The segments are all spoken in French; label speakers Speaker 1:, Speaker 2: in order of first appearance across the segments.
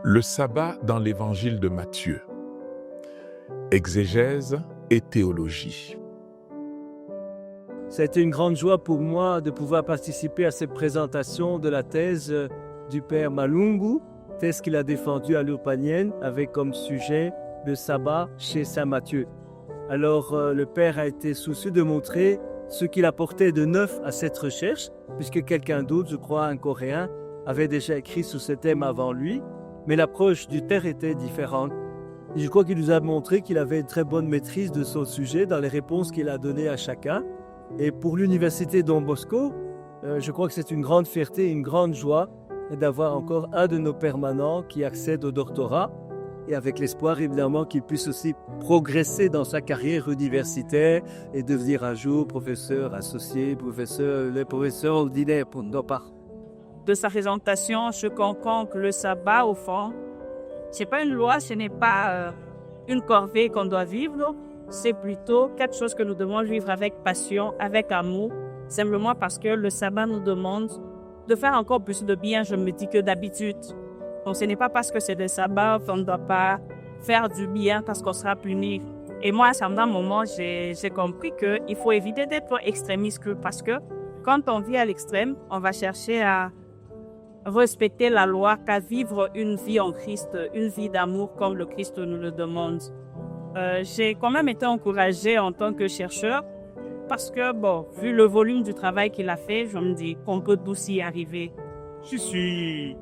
Speaker 1: Le sabbat dans l'évangile de Matthieu. Exégèse et théologie.
Speaker 2: C'était une grande joie pour moi de pouvoir participer à cette présentation de la thèse du père Malungu, thèse qu'il a défendue à l'Urpanienne avec comme sujet le sabbat chez saint Matthieu. Alors le père a été soucieux de montrer ce qu'il apportait de neuf à cette recherche, puisque quelqu'un d'autre, je crois un Coréen, avait déjà écrit sur ce thème avant lui, mais l'approche du père était différente. Et je crois qu'il nous a montré qu'il avait une très bonne maîtrise de son sujet dans les réponses qu'il a données à chacun. Et pour l'université Don Bosco, je crois que c'est une grande fierté, une grande joie d'avoir encore un de nos permanents qui accède au doctorat, et avec l'espoir évidemment qu'il puisse aussi progresser dans sa carrière universitaire et devenir un jour professeur associé, le professeur ordinaire pour nos parts.
Speaker 3: De sa présentation, je comprends que le sabbat, au fond, ce n'est pas une loi, ce n'est pas une corvée qu'on doit vivre, c'est plutôt quelque chose que nous devons vivre avec passion, avec amour, simplement parce que le sabbat nous demande de faire encore plus de bien, je me dis, que d'habitude. Donc ce n'est pas parce que c'est le sabbat qu'on ne doit pas faire du bien parce qu'on sera puni. Et moi, à un certain moment, j'ai compris qu'il faut éviter d'être extrémiste parce que quand on vit à l'extrême, on va chercher à respecter la loi qu'à vivre une vie en Christ, une vie d'amour comme le Christ nous le demande. J'ai quand même été encouragée en tant que chercheur parce que, vu le volume du travail qu'il a fait, je me dis qu'on peut tous y arriver.
Speaker 4: Je suis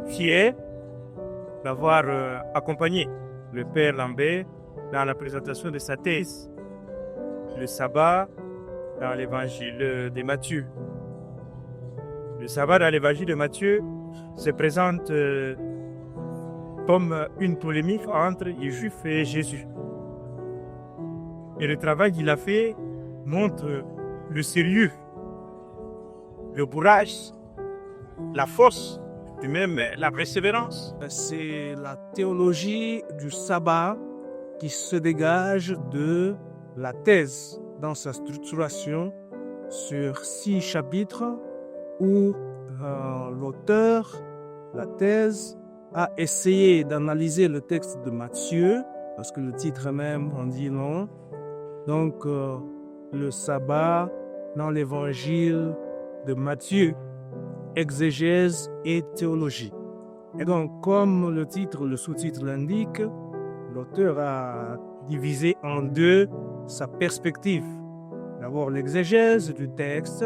Speaker 4: fier d'avoir accompagné le père Lambert dans la présentation de sa thèse, le sabbat dans l'évangile de Matthieu. Le sabbat dans l'évangile de Matthieu se présente comme une polémique entre les Juifs et Jésus. Et le travail qu'il a fait montre le sérieux, le courage, la force, et même la persévérance.
Speaker 5: C'est la théologie du sabbat qui se dégage de la thèse dans sa structuration sur 6 chapitres où l'auteur, la thèse, a essayé d'analyser le texte de Matthieu, parce que le titre même en dit long. Donc, le sabbat dans l'évangile de Matthieu, exégèse et théologie. Et donc, comme le titre, le sous-titre l'indique, l'auteur a divisé en deux sa perspective. D'abord, l'exégèse du texte,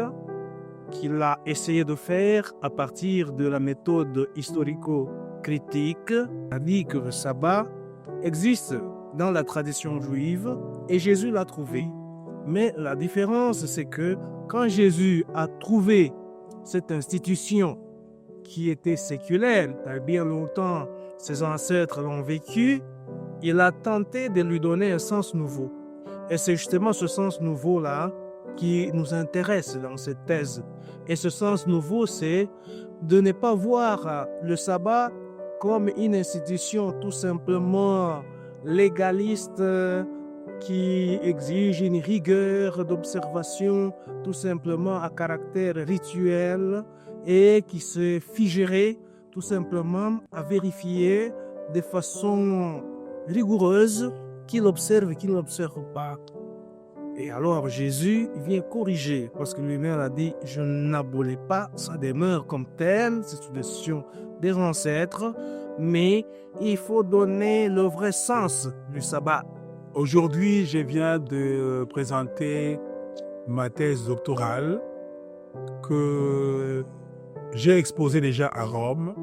Speaker 5: qu'il a essayé de faire à partir de la méthode historico-critique, a dit que le sabbat existe dans la tradition juive et Jésus l'a trouvé. Mais la différence, c'est que quand Jésus a trouvé cette institution qui était séculaire, bien longtemps ses ancêtres l'ont vécu, il a tenté de lui donner un sens nouveau. Et c'est justement ce sens nouveau-là qui nous intéresse dans cette thèse. Et ce sens nouveau, c'est de ne pas voir le sabbat comme une institution tout simplement légaliste qui exige une rigueur d'observation tout simplement à caractère rituel et qui se figerait tout simplement à vérifier de façon rigoureuse qu'il observe et qu'il n'observe pas. Et alors Jésus vient corriger, parce que lui-même a dit « Je n'abolis pas, ça demeure comme tel, c'est une décision des ancêtres, mais il faut donner le vrai sens du sabbat. »
Speaker 6: Aujourd'hui, je viens de présenter ma thèse doctorale que j'ai exposée déjà à Rome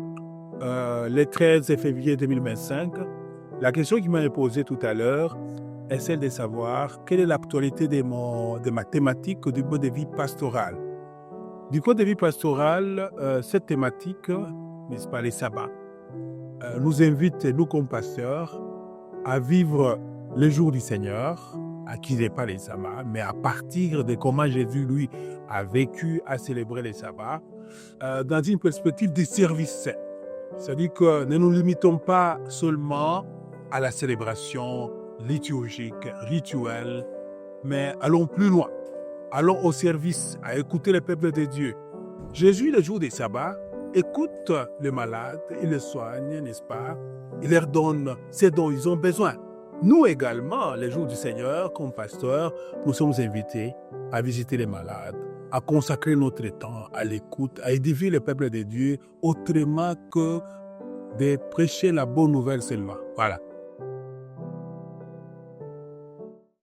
Speaker 6: le 13 février 2025. La question qui m'a posée tout à l'heure est celle de savoir quelle est l'actualité de ma thématique du point de vue pastoral. Du point de vue pastoral, cette thématique, n'est-ce pas, les sabbats, nous invite, nous comme pasteurs, à vivre le jour du Seigneur, à qui n'est pas les sabbats, mais à partir de comment Jésus, lui, a vécu, a célébré les sabbats, dans une perspective de service saint. C'est-à-dire que ne nous limitons pas seulement à la célébration liturgique, rituelle, mais allons plus loin. Allons au service, à écouter le peuple de Dieu. Jésus, le jour des sabbats, écoute les malades, il les soigne, n'est-ce pas? Il leur donne ce dont ils ont besoin. Nous également, les jours du Seigneur, comme pasteurs, nous sommes invités à visiter les malades, à consacrer notre temps à l'écoute, à édifier le peuple de Dieu autrement que de prêcher la bonne nouvelle seulement. Voilà.